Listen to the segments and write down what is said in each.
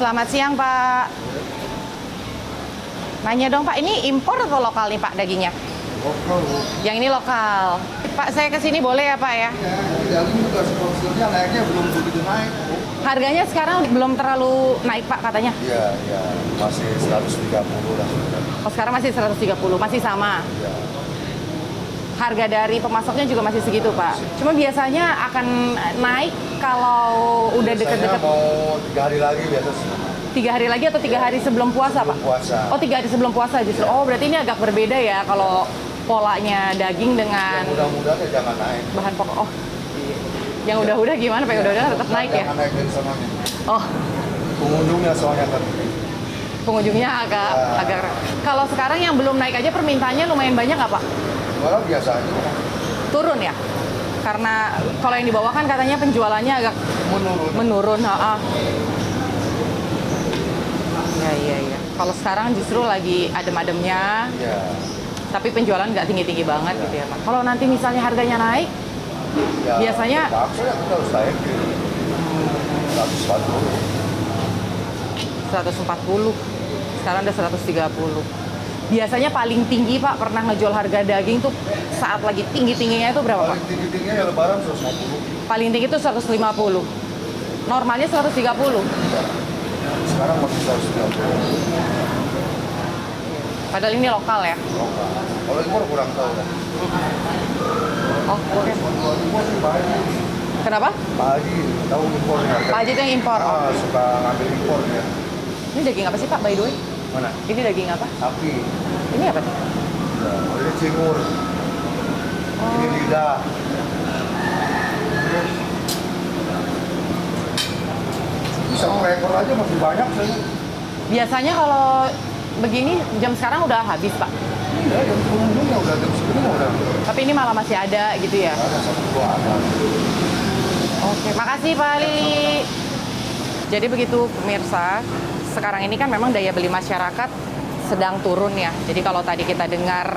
Selamat siang, Pak. Nanya dong, Pak, ini impor atau lokal nih, Pak, dagingnya? Lokal. Yang ini lokal. Pak, saya kesini boleh ya, Pak ya? Ya, ini daging juga sebetulnya naiknya belum begitu naik. Harganya sekarang belum terlalu naik, Pak, katanya? Iya, iya. Masih 130 lah. Oh, sekarang masih 130, masih sama. Ya. Harga dari pemasoknya juga masih segitu, Pak. Cuma biasanya akan naik kalau udah deket-deket. Biasanya mau 3 hari lagi biasa. 3 hari lagi atau 3 hari sebelum puasa, Pak? Sebelum puasa. Oh, 3 hari sebelum puasa justru. Oh, berarti ini agak berbeda ya kalau polanya daging dengan Yang mudah-mudahan jangan naik. bahan pokok. Oh, yang udah-udah gimana, Pak? Yang udah-udah tetap naik ya? Jangan naik dari sananya. Oh, Pengunjungnya soalnya kan. pengunjungnya agak. Kalau sekarang yang belum naik aja permintaannya lumayan banyak nggak, Pak? Walau biasa aja. Turun ya? Karena kalau yang di bawah kan katanya penjualannya agak menurun. Iya. Kalau sekarang justru lagi adem-ademnya, Ya. tapi penjualan nggak tinggi-tinggi banget gitu ya, Pak. Kalau nanti misalnya harganya naik, Ya, biasanya terpaksa ya kita harus naik. 140. 140. Sekarang udah 130. Biasanya paling tinggi, Pak, pernah ngejual harga daging tuh saat lagi tinggi-tingginya itu berapa, Pak? Paling tinggi-tingginya ya lebaran 150. Paling tinggi itu 150. Normalnya 130. Sekarang masih 130. Padahal ini lokal ya. Lokal. Kalau impor kurang tahu dah. Oh, oke. Impor sih Pak Haji. Kenapa? Pak Haji tahu impornya. Pak Haji itu yang impor. Oh. Suka ngambil impornya. Ini daging apa sih, Pak, by the way? Mana? Ini daging apa? Sapi. Ini apa sih? Ya, ini cingur. Ini lidah. Bisa per ekor aja masih banyak saya. Biasanya kalau begini jam sekarang udah habis, Pak. Iya, jam pengunjungnya udah jam segini udah. Tapi ini malah masih ada gitu ya. Ada satu dua ada. Oke, makasih Pak Lili. Jadi begitu pemirsa, sekarang ini kan memang daya beli masyarakat sedang turun ya. Jadi kalau tadi kita dengar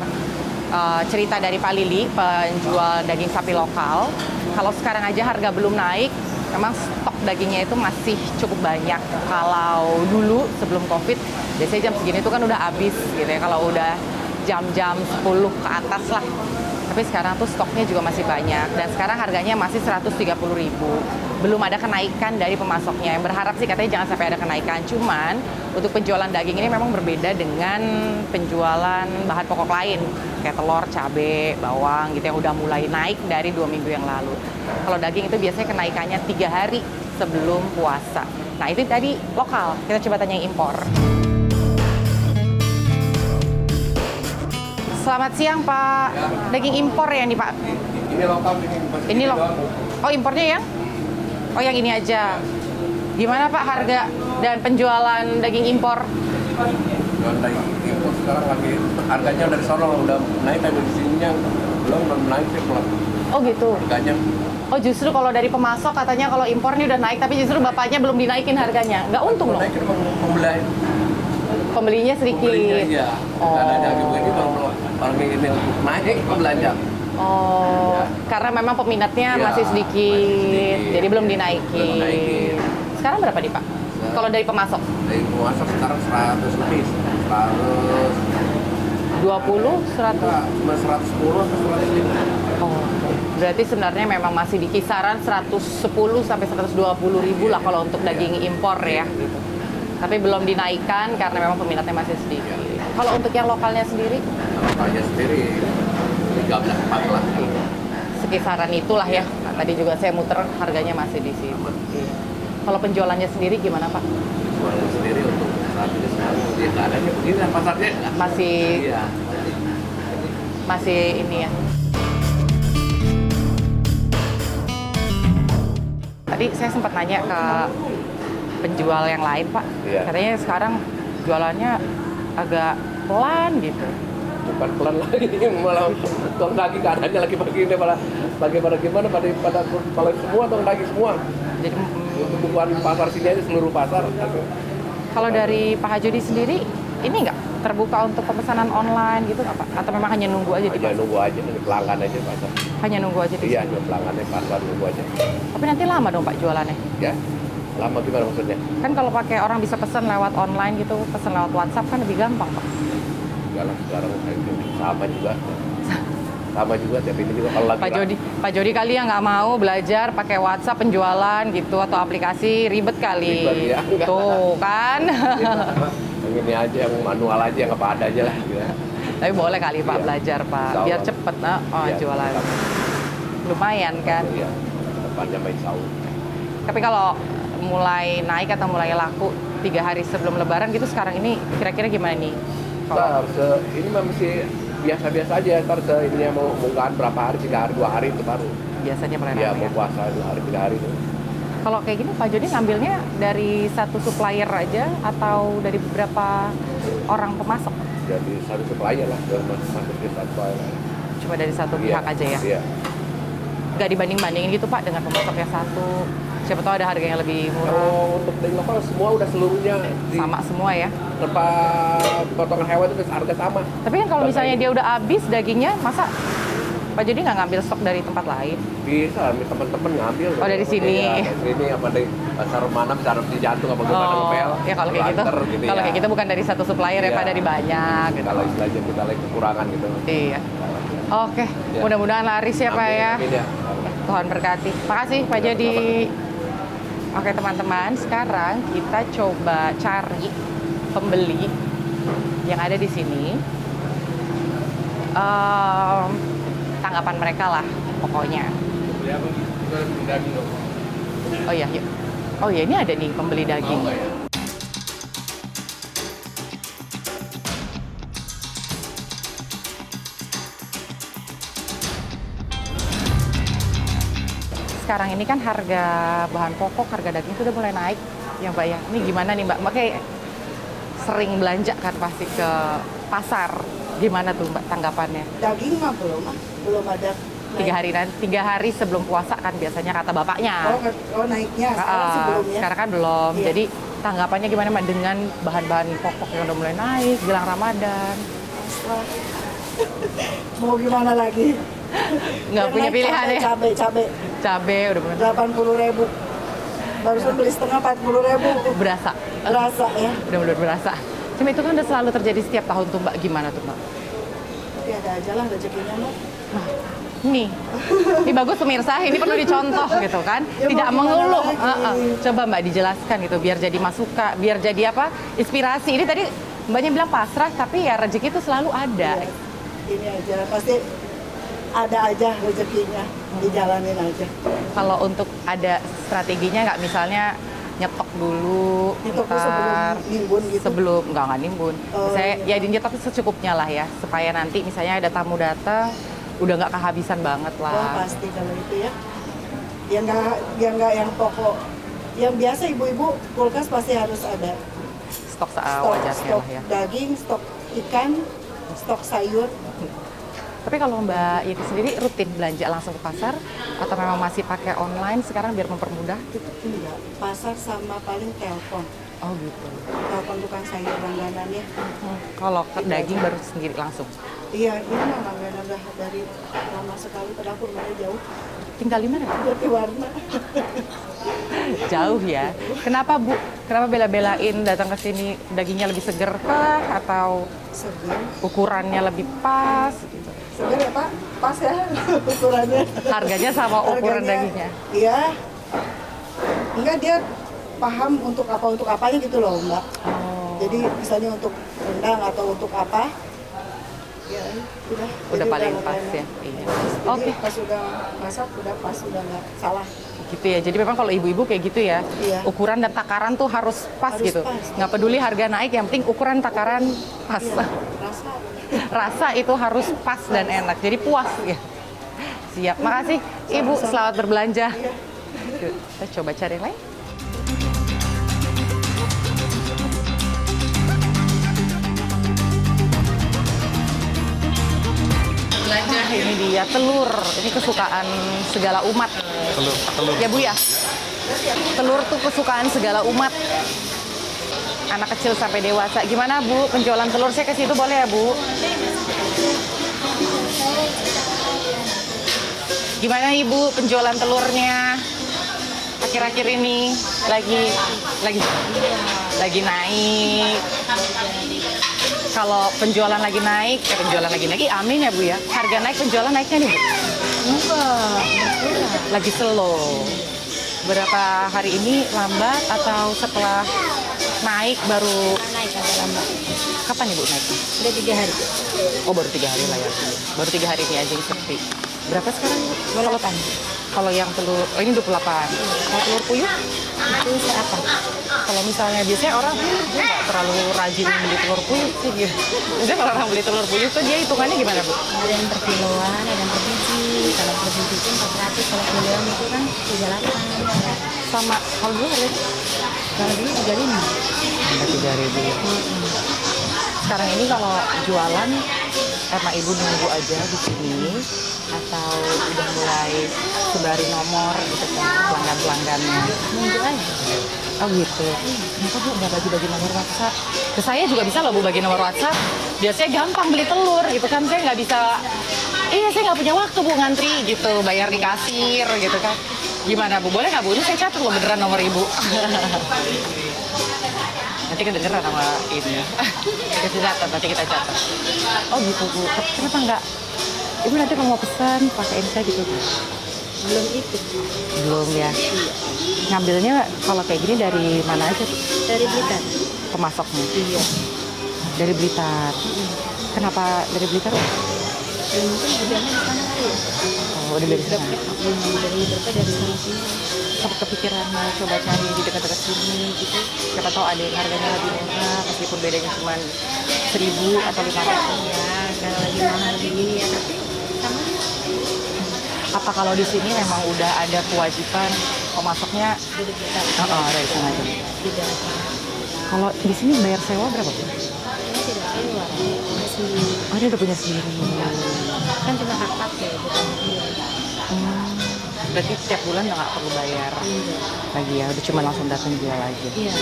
cerita dari Pak Lili, penjual daging sapi lokal, kalau sekarang aja harga belum naik, memang stok dagingnya itu masih cukup banyak. Kalau dulu sebelum COVID, biasanya jam segini itu kan udah habis gitu ya. Kalau udah jam-jam 10 ke atas lah. Tapi sekarang tuh stoknya juga masih banyak dan sekarang harganya masih 130.000. Belum ada kenaikan dari pemasoknya. Yang berharap sih katanya jangan sampai ada kenaikan. Cuman untuk penjualan daging ini memang berbeda dengan penjualan bahan pokok lain kayak telur, cabai, bawang gitu yang udah mulai naik dari 2 minggu yang lalu. Kalau daging itu biasanya kenaikannya 3 hari sebelum puasa. Nah itu tadi lokal. Kita coba tanya yang impor. Selamat siang, Pak. Daging impor ya nih, Pak? Ini lokal Ini lokal. Oh, impornya yang? Oh, yang ini aja. Gimana, Pak, harga dan penjualan daging impor? Jualan daging impor sekarang lagi harganya dari sana udah naik, tapi di sininya belum naik sih pelan. Oh, gitu. Harganya Oh, justru kalau dari pemasok katanya kalau impor ini udah naik, tapi justru bapaknya belum dinaikin harganya. Nggak untung dong? naik emang Pembelinya sedikit. pembelinya iya. Oh. Karena daging begini orang ini naik belanja. Oh, Ya. karena memang peminatnya Ya, masih sedikit, jadi belum dinaikin. Belum dinaikin. Sekarang berapa nih, Pak? Kalau dari pemasok? Dari pemasok sekarang 100 lebih, 20, 100? 110 atau 105. Oh, berarti sebenarnya memang masih di kisaran 110 sampai 120.000 lah kalau untuk daging impor ya. Tapi belum dinaikkan karena memang peminatnya masih sedikit. Kalau untuk yang lokalnya sendiri? Lokalnya sendiri 13-4 lah. Sekisaran itulah ya. Nah, tadi juga saya muter harganya masih di situ. Kalau penjualannya sendiri gimana, Pak? Jualan sendiri untuk saat ini sekarang dia nggak ada begini pasarnya. Masih Iya. masih ini ya. Tadi saya sempat nanya ke penjual yang lain, Pak. Iya. Katanya sekarang jualannya agak pelan gitu. Bukan pelan lagi, malah tong daging keadaannya lagi begini, malah bagaimana gimana pada semua tong daging semua. Jadi Untuk bukuan pasar sini aja seluruh pasar. kalau dari Pak Hajudi sendiri, ini nggak terbuka untuk pemesanan online gitu nggak, Pak? Atau memang hanya nunggu aja di Aja pasar? nunggu aja, pelanggan aja pasar. Hanya nunggu aja di Iya, sini? pelanggannya pasar nunggu aja. Tapi nanti lama dong, Pak, jualannya? Ya, Lama gimana maksudnya? Kan kalau pakai orang bisa pesan lewat online gitu, pesan lewat WhatsApp kan lebih gampang, Pak. Enggak lah, sekarang sama juga. Sama juga, tiap ini juga kalau lagi Pak Jody kali yang nggak mau belajar pakai WhatsApp penjualan gitu atau aplikasi ribet kali. Ribet, ya. Enggak Tuh kan. yang ini aja, yang manual aja, yang apa ada aja lah. Gitu. Tapi boleh kali Pak Iya. belajar Pak, Insya biar Allah. cepet Iya, jualan. insya Allah. Lumayan kan. Iya, depannya main tahu. Tapi kalau mulai naik atau mulai laku 3 hari sebelum Lebaran gitu sekarang ini kira-kira gimana nih? Kalau Ini masih biasa-biasa aja, ntar ininya mau munggahan berapa hari, 3 hari, 2 hari itu baru. biasanya mulai Iya, ramai mau ya. puasa 2 hari, 3 hari itu. Kalau kayak gini Pak Jody ngambilnya dari satu supplier aja atau dari beberapa orang pemasok? Jadi satu supplier lah, dan masuk ke satu supplier. Cuma dari satu Iya, pihak aja ya? Iya. Nggak dibanding-bandingin gitu Pak dengan pemasoknya satu? Siapa tahu ada harga yang lebih murah. Kalau untuk daging lokal semua udah seluruhnya Sama semua ya? tanpa potongan hewan itu harga sama. Tapi kan kalau misalnya dia udah habis dagingnya, masa Pak Jody nggak ngambil stok dari tempat lain? Bisa, teman-teman ngambil. Oh, dari sini. Iya, dari sini apa dari pasar mana, bisa di jantung apa gimana ngepel. Ya kalau kayak gitu, Banter kalau ya. kayak gitu bukan dari satu supplier ya Iya. Pak, dari banyak gitu. Kalau istilahnya kita lagi kekurangan gitu. Iya. Oke, Ya. mudah-mudahan laris ya Pak ya. Amin ya. Tuhan berkati. Makasih Pak Ya, Jody. Oke teman-teman, sekarang kita coba cari pembeli yang ada di sini. Tanggapan mereka lah pokoknya. Oh iya, yuk. Oh iya, ini ada nih pembeli daging. Sekarang ini kan harga bahan pokok, harga daging itu udah mulai naik ya Mbak ya. Ini gimana nih Mbak? Mbak kayak sering belanja kan pasti ke pasar. Gimana tuh Mbak tanggapannya? Daging mah belum ada. 3 hari sebelum puasa kan biasanya kata bapaknya. Naiknya sekarang sih belum ya. Sekarang kan belum. Iya. Jadi tanggapannya gimana Mbak dengan bahan-bahan pokok yang udah mulai naik jelang Ramadan? Wah. Mau gimana lagi? Nggak punya pilihan ya? Cabai Cabe udah mulai 80.000. Barusan beli setengah 40.000. berasa. Berasa ya. Udah mulai berasa. Cuma itu kan udah selalu terjadi setiap tahun tuh Mbak. Gimana tuh Mbak? Tapi ada aja lah rezekinya Mbak. Nih, ini bagus pemirsa, ini perlu dicontoh gitu kan, Ya, tidak mau gimana mengeluh. lagi? Coba Mbak dijelaskan gitu, biar jadi masukan, biar jadi apa? Inspirasi. Ini tadi Mbaknya bilang pasrah, tapi ya rezeki itu selalu ada. Iya. Ini aja pasti ada aja rezekinya, dijalanin aja. Kalau untuk ada strateginya nggak, misalnya nyetok dulu, Nyetok dulu sebelum nimbun gitu? sebelum nggak nimbun. Oh, Saya iya. ya dinyetok secukupnya lah ya, supaya nanti misalnya ada tamu datang, udah nggak kehabisan banget Oh lah. pasti kalau itu ya. Yang nggak yang pokok. Yang biasa ibu-ibu kulkas pasti harus ada. Stok sewajarnya Stok lah ya. daging, stok ikan, stok sayur. Tapi kalau Mbak Yeti sendiri rutin belanja langsung ke pasar atau memang masih pakai online sekarang biar mempermudah gitu? Enggak, pasar sama paling telepon. Oh gitu. Telepon tukang sayur langganannya. Kalau ke daging baru sendiri langsung. Iya, ini mah langganan udah dari lama sekali, padahal rumahnya jauh. Tinggal di mana? Pak? Jati warna. Jauh ya. Kenapa Bu? Kenapa bela-belain datang ke sini dagingnya lebih seger kah atau Segar. ukurannya lebih pas gitu? Segar ya Pak? Pas ya ukurannya. Harganya sama ukuran Harganya, dagingnya. Iya. Enggak, dia paham untuk apanya gitu loh Mbak. Oh. Jadi misalnya untuk rendang atau untuk apa, ya udah. Udah Jadi paling udah pas enak. ya. Iya. Jadi Oke. pas udah masak udah pas, udah nggak salah. Gitu ya. Jadi memang kalau ibu-ibu kayak gitu ya. Iya. Ukuran dan takaran tuh harus pas Harus gitu. pas. Nggak peduli harga naik, yang penting ukuran takaran pas. Iya, rasa. Rasa itu harus pas dan enak. Jadi puas ya. Siap. Makasih Ibu, Sama-sama. selamat berbelanja. Iya. Yuk, kita coba cari lain. Belanja ini dia telur. Ini kesukaan segala umat. Telur. Ya Bu ya. Telur tuh kesukaan segala umat. Anak kecil sampai dewasa. Gimana Bu penjualan telur? Saya ke situ boleh ya Bu? Gimana Ibu penjualan telurnya? akhir-akhir ini lagi naik. Kalau penjualan lagi naik, amin ya Bu ya. Harga naik, penjualan naiknya nih Bu. Enggak, Lagi slow. Berapa hari ini lambat atau setelah naik baru naik agak lama. kapan nih Bu naiknya? Udah 3 hari. Oh baru 3 hari lah ya. Baru 3 hari ini aja yang sepi. Berapa sekarang Bu? 28. Kalau yang telur, oh ini 28. Kalau telur puyuh? Itu seapa? Kalau misalnya biasanya orang nggak terlalu rajin beli telur puyuh sih gitu. Biasanya kalau orang beli telur puyuh tuh dia hitungannya gimana Bu? Ada yang per kiloan, ada yang per biji. Kalau per biji itu 400, kalau kiloan itu kan 38. Sama kalau dulu harganya? Kalau dulu 35. Ada 3.000. Sekarang ini kalau jualan karena Ibu nunggu aja di sini atau udah mulai sebarin nomor gitu kan pelanggan-pelanggannya. Nunggu aja. Oh gitu. Kenapa Bu nggak bagi-bagi nomor WhatsApp? Ke saya juga bisa loh Bu bagi nomor WhatsApp. Biasanya gampang beli telur gitu kan. Saya nggak bisa. Iya saya nggak punya waktu Bu ngantri gitu. Bayar di kasir gitu kan. Gimana Bu? Boleh nggak Bu? Ini saya catat loh beneran nomor Ibu. Nanti kedengeran sama ini. Kita catat, nanti kita catat. Oh gitu Bu. Kenapa nggak? Ibu nanti kalau mau pesan pakai saya gitu Bu. Belum ikut. Belum ya. Ngambilnya kalau kayak gini dari mana aja tuh? Dari Blitar. Pemasoknya? Iya. Dari Blitar. Kenapa dari Blitar? Ya, mungkin gudangnya di sana kali ya. Oh, udah dari sana. Dari berapa dari sana sini. Sempat kepikiran mau coba cari di dekat-dekat sini gitu. Siapa tahu ada yang harganya lebih murah, meskipun bedanya cuma 1.000 atau 500. Ya, kalau lagi mahal begini ya, tapi sama. Apa kalau di sini memang udah ada kewajiban pemasoknya? Dari Blitar. Dari sana aja. Tidak. Kalau di sini bayar sewa berapa Bu? Ini tidak keluar. Ini sendiri. Oh, dia udah punya sendiri. Kan cuma hak pakai, bukan jual. Berarti setiap bulan nggak perlu bayar lagi ya, udah cuma langsung datang jual aja. Iya.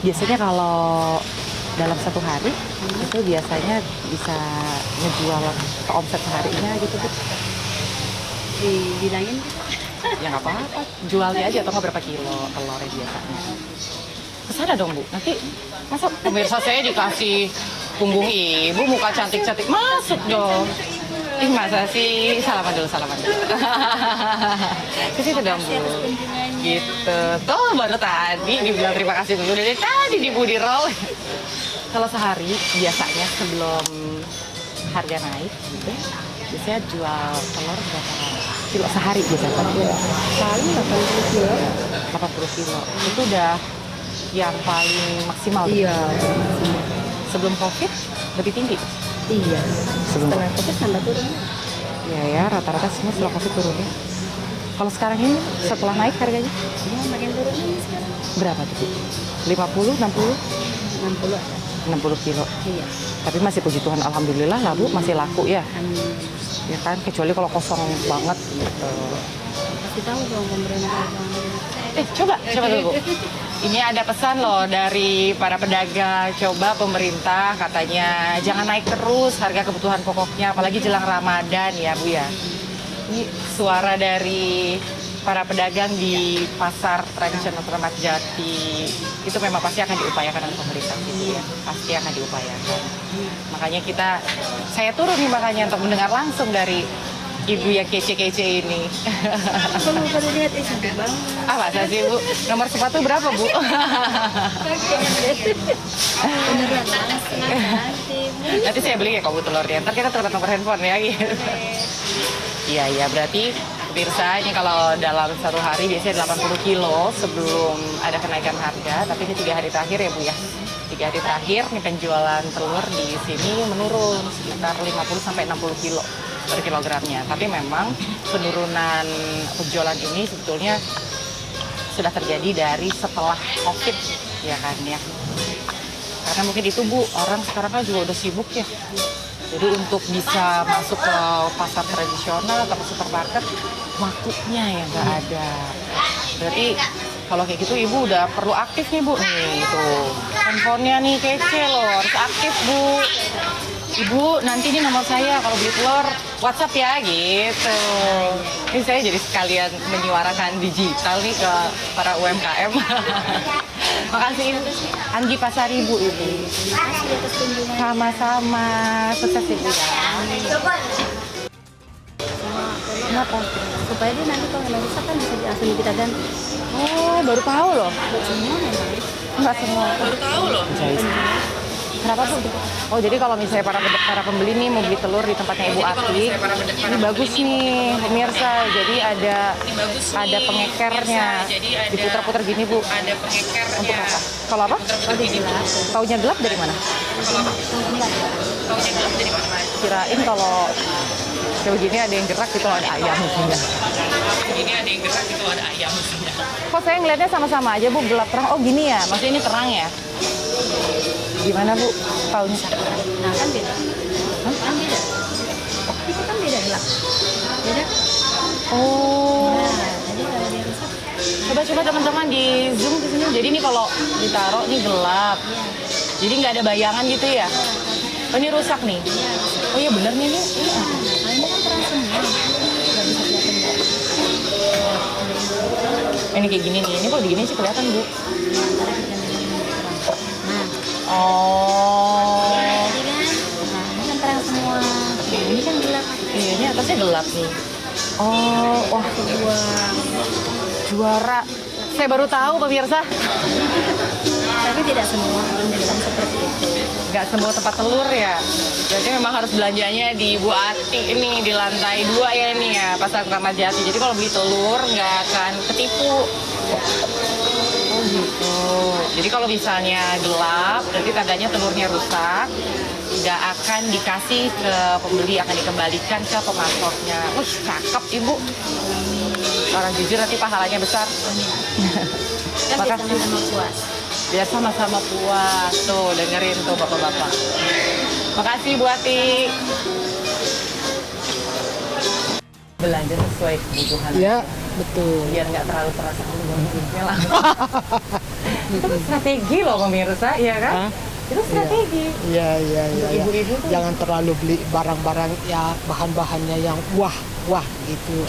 Biasanya kalau dalam satu hari itu biasanya bisa ngejual ke omset seharinya gitu Bu. Dibilangin Ya nggak apa-apa, jualnya aja atau nggak berapa kilo telurnya biasanya. Kesana dong Bu, nanti masa pemirsa saya dikasih punggung Ibu muka cantik-cantik, masuk dong. Ih masa sih, salaman dulu. Ke situ dong Bu. Gitu. Tuh baru tadi dibilang terima kasih dulu dari tadi di budi roll. Kalau sehari biasanya sebelum harga naik gitu, biasanya jual telur berapa kilo sehari biasanya? paling 80 kilo. 80 kilo. Itu udah yang paling maksimal. Iya. Sebelum Covid lebih tinggi. Iya. Sebelum Setelah Covid tambah turun. Iya ya, rata-rata semua setelah Covid turun ya. Kalau sekarang ini setelah naik harganya Iya, makin turun ini sekarang. berapa tuh Bu? 50, 60? 60 ada. 60 kilo. Iya. Tapi masih puji Tuhan alhamdulillah lah Bu, masih laku ya. Amin. Ya kan, kecuali kalau kosong banget gitu. Kasih tahu dong pemerintah. Coba dulu Bu. Ini ada pesan loh dari para pedagang. Coba pemerintah katanya jangan naik terus harga kebutuhan pokoknya, apalagi jelang Ramadan ya Bu ya. Ini suara dari para pedagang di pasar tradisional Keramat Jati. Itu memang pasti akan diupayakan oleh pemerintah gitu ya. Pasti akan diupayakan. Makanya saya turun nih makanya untuk mendengar langsung dari ibu yang kece-kece ini. Kalau baru lihat cantik banget. Ah masa sih Bu? Nomor sepatu berapa Bu? Beneran nanti. Nanti saya beli ya kamu telurnya. Ntar kita tukar nomor handphone ya gitu. Iya berarti pemirsa ini kalau dalam satu hari biasanya 80 kilo sebelum ada kenaikan harga. Tapi ini 3 hari terakhir ya Bu ya. 3 hari terakhir nih penjualan telur di sini menurun sekitar 50 sampai 60 kilo per kilogramnya. Tapi memang penurunan penjualan ini sebetulnya sudah terjadi dari setelah Covid ya kan ya. Karena mungkin itu Bu, orang sekarang kan juga udah sibuk ya. Jadi untuk bisa masuk ke pasar tradisional atau ke supermarket, waktunya yang nggak ada. Berarti kalau kayak gitu Ibu udah perlu aktif nih Bu. Nih tuh, handphonenya nih kece loh, harus aktif Bu. Ibu, nanti ini nomor saya kalau beli telur WhatsApp ya gitu. Ini saya jadi sekalian menyuarakan digital nih ke para UMKM. Makasih Anggi Pasari Bu Ibu. Sama-sama, sukses Ibu ya. Kenapa? Supaya dia nanti kalau nggak rusak kan bisa langsung kita ganti. Oh, baru tahu loh. Semua memang. Enggak semua. Baru tahu loh. Kenapa tuh? Oh, jadi kalau misalnya para pembeli nih mau beli telur di tempatnya Ibu Ati, ini bagus nih pemirsa. Jadi ada pengekernya. Diputar-putar gini Bu. Ada pengekernya. Untuk apa? Kalau apa? Taunya gelap dari mana? Taunya gelap dari mana? Kirain kalau kayak begini ada yang gerak gitu ada ayam mestinya. Begini ada yang gerak gitu ada ayam mestinya. Kok saya ngelihatnya sama-sama aja Bu, gelap terang. Oh gini ya, maksudnya ini terang ya? Gimana Bu? Taunya? Nah kan beda. Kan beda. Itu kan beda gelap. Beda. Oh. Nah, jadi kalau dia rusak, Coba teman-teman di zoom ke sini. Jadi ini kalau ditaruh nih gelap. Jadi nggak ada bayangan gitu ya? Oh ini rusak nih. Oh iya bener nih ini. nah ini kan terang semua. Nggak bisa kelihatan nggak. Ini kayak gini nih. Ini kalau begini sih kelihatan Bu. Nah, Oh. ini kan, nah ini kan terang semua. Nah, ini kan gelap. Iya ini atasnya gelap nih. Oh, wah juara. Saya baru tahu pemirsa. Tapi tidak semua bilang seperti itu. Nggak semua tempat telur ya. Berarti memang harus belanjanya di Bu Ati ini di lantai 2 ya ini ya Pasar Kramat-Jati. Jadi kalau beli telur nggak akan ketipu. Oh gitu. Jadi kalau misalnya gelap, berarti tandanya telurnya rusak. Nggak akan dikasih ke pembeli, akan dikembalikan ke pemasoknya. Wih, cakep Ibu. Orang jujur nanti pahalanya besar. Kan biar Makasih. sama-sama puas. Biar sama-sama puas. Tuh, dengerin tuh bapak-bapak. Makasih Bu Ati. Belanja sesuai kebutuhan. Ya, betul. Biar nggak terlalu terasa duitnya lah. Itu kan strategi loh pemirsa, ya kan? Hah? Itu strategi. Iya, iya, iya. Ya. Ibu-ibu tuh Jangan terlalu beli barang-barang ya bahan-bahannya yang wah gitu.